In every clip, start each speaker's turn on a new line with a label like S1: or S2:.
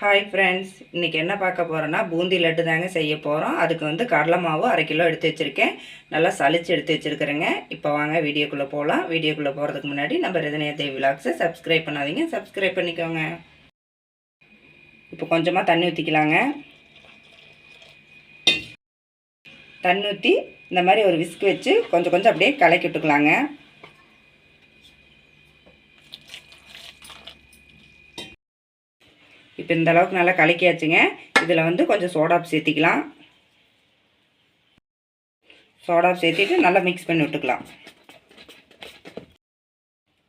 S1: Hi friends, இன்றைக்கி என்ன பார்க்க போகிறோன்னா பூந்தி லட்டு தாங்க செய்ய போகிறோம். அதுக்கு வந்து கடலை மாவு 1/2 கிலோ எடுத்து வச்சுருக்கேன். நல்லா சலிச்சு எடுத்து வச்சுருக்கிறேங்க. இப்போ வாங்க வீடியோக்குள்ளே போகலாம். வீடியோக்குள்ளே போகிறதுக்கு முன்னாடி நம்ம ரிதன்யா தேவி விலாக்ஸை சப்ஸ்கிரைப் பண்ணாதீங்க, சப்ஸ்கிரைப் பண்ணிக்கோங்க. இப்போ கொஞ்சமாக தண்ணி ஊற்றிக்கலாங்க. தண்ணி ஊற்றி இந்த மாதிரி ஒரு விஸ்க் வச்சு கொஞ்சம் கொஞ்சம் அப்படியே கலக்கி விட்டுக்கலாங்க. இப்போ இந்த அளவுக்கு நல்லா கலக்கியாச்சுங்க. இதில் வந்து கொஞ்சம் சோடாப் சேர்த்திக்கலாம். சோடாப் சேர்த்திட்டு நல்லா மிக்ஸ் பண்ணி விட்டுக்கலாம்.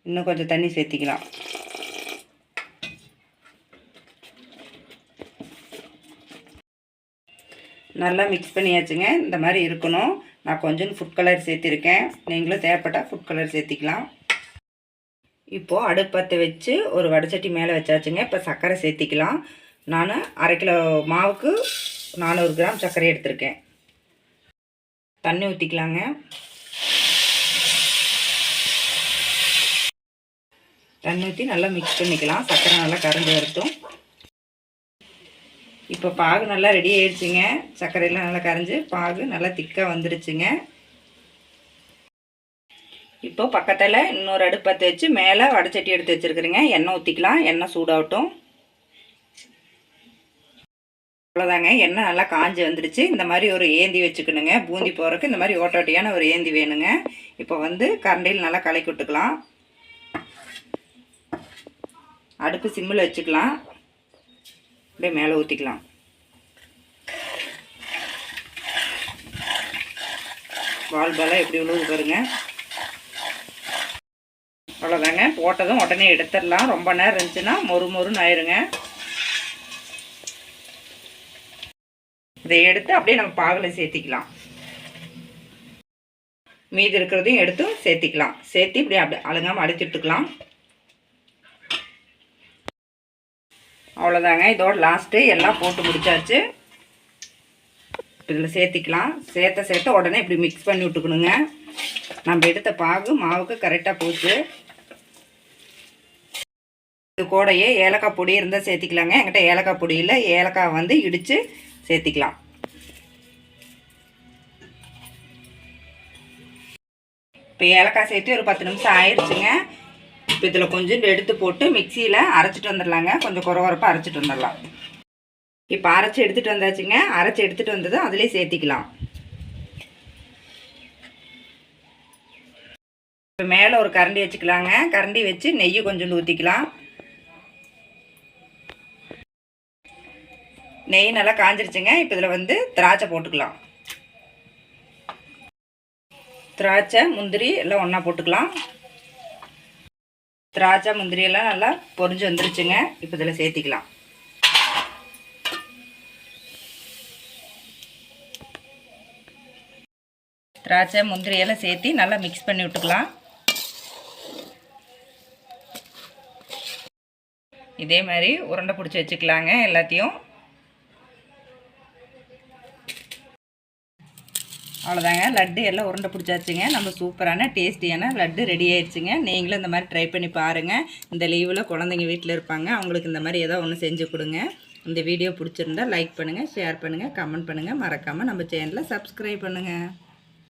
S1: இன்னும் கொஞ்சம் தண்ணி சேர்த்திக்கலாம். நல்லா மிக்ஸ் பண்ணியாச்சுங்க. இந்த மாதிரி இருக்கணும். நான் கொஞ்சம் ஃபுட் கலர் சேர்த்திருக்கேன். நீங்களும் தேவைப்பட்டால் ஃபுட் கலர் சேர்த்திக்கலாம். இப்போது அடுப்பத்தை வச்சு ஒரு வடைச்சட்டி மேலே வச்சாச்சுங்க. இப்போ சர்க்கரை சேர்த்திக்கலாம். நான் 1/2 கிலோ மாவுக்கு 400 கிராம் சர்க்கரை எடுத்திருக்கேன். தண்ணி ஊற்றிக்கலாங்க. தண்ணி ஊற்றி நல்லா மிக்ஸ் பண்ணிக்கலாம். சர்க்கரை நல்லா கரைஞ்சி வரட்டும். இப்போ பாகு நல்லா ரெடி ஆயிடுச்சுங்க. சர்க்கரையெல்லாம் நல்லா கரைஞ்சி பாகு நல்லா திக்காக வந்துடுச்சுங்க. இப்போ பக்கத்தில் இன்னொரு அடுப்பத்தை வச்சு மேலே வடைச்சட்டி எடுத்து வச்சுருக்குறேங்க. எண்ணெய் ஊற்றிக்கலாம். எண்ணெய் சூடாகட்டும். அவ்வளோதாங்க, எண்ணெய் நல்லா காஞ்சி வந்துடுச்சு. இந்த மாதிரி ஒரு ஏந்தி வச்சுக்கணுங்க. பூந்தி போகிறதுக்கு இந்த மாதிரி ஓட்டோட்டியான ஒரு ஏந்தி வேணுங்க. இப்போ வந்து கரண்டியில் நல்லா கலக்கி விட்டுக்கலாம். அடுப்பு சிம்மில் வச்சுக்கலாம். அப்படியே மேலே ஊற்றிக்கலாம். பால் பாலாக எப்படி உழுவு பாருங்க. அவ்வளோதாங்க, போட்டதும் உடனே எடுத்துடலாம். ரொம்ப நேரம் இருந்துச்சுன்னா மொறுன்னு ஆயிருங்க. இதை எடுத்து அப்படியே நம்ம பாகில் சேர்த்திக்கலாம். மீதி இருக்கிறதையும் எடுத்து சேர்த்திக்கலாம். சேர்த்து இப்படி அப்படி அழுங்காமல் அழுத்திட்டுக்கலாம். அவ்வளோதாங்க, இதோட லாஸ்ட்டு எல்லாம் போட்டு முடிச்சாச்சு. இதில் சேர்த்திக்கலாம். சேர்த்த உடனே இப்படி மிக்ஸ் பண்ணி விட்டுக்கணுங்க. நம்ம எடுத்த பாகு மாவுக்கு கரெக்டாக போச்சு. இது கூடையே ஏலக்காய் பொடி இருந்தால் சேர்த்திக்கலாங்க. என்கிட்ட ஏலக்காய் பொடி இல்லை. ஏலக்காய் வந்து இடித்து சேர்த்திக்கலாம். இப்போ ஏலக்காய் சேர்த்து ஒரு 10 நிமிஷம் ஆயிடுச்சுங்க. இப்போ இதில் கொஞ்சம் எடுத்து போட்டு மிக்சியில் அரைச்சிட்டு வந்துடலாங்க. கொஞ்சம் குறப்பாக அரைச்சிட்டு வந்துடலாம். இப்போ அரைச்சி எடுத்துகிட்டு வந்தாச்சுங்க. அரைச்சி எடுத்துகிட்டு வந்ததும் அதிலே சேர்த்திக்கலாம். இப்போ மேலே ஒரு கரண்டி வச்சுக்கலாங்க. கரண்டி வச்சு நெய் கொஞ்சம் ஊற்றிக்கலாம். நெய் நல்லா காஞ்சிருச்சுங்க. இப்போ இதில் வந்து திராட்சை போட்டுக்கலாம். திராட்சை முந்திரி எல்லாம் ஒன்றா போட்டுக்கலாம். திராட்சை முந்திரி எல்லாம் நல்லா பொரிஞ்சு வந்துருச்சுங்க. இப்போ இதில் சேர்த்திக்கலாம். திராட்சை முந்திரி எல்லாம் சேர்த்து நல்லா மிக்ஸ் பண்ணி விட்டுக்கலாம். இதே மாதிரி உருண்டை பிடிச்சி வச்சுக்கலாங்க எல்லாத்தையும். அவ்வளோதாங்க, லட்டு எல்லாம் உருண்டை பிடிச்சாச்சுங்க. நம்ம சூப்பரான டேஸ்டியான லட்டு ரெடி ஆயிடுச்சுங்க. நீங்களும் இந்த மாதிரி ட்ரை பண்ணி பாருங்கள். இந்த லீவில் குழந்தைங்க வீட்டில் இருப்பாங்க. அவங்களுக்கு இந்த மாதிரி ஏதோ ஒன்று செஞ்சு கொடுங்க. இந்த வீடியோ பிடிச்சிருந்தா லைக் பண்ணுங்கள், ஷேர் பண்ணுங்கள், கமெண்ட் பண்ணுங்கள். மறக்காமல் நம்ம சேனலை சப்ஸ்கிரைப் பண்ணுங்கள்.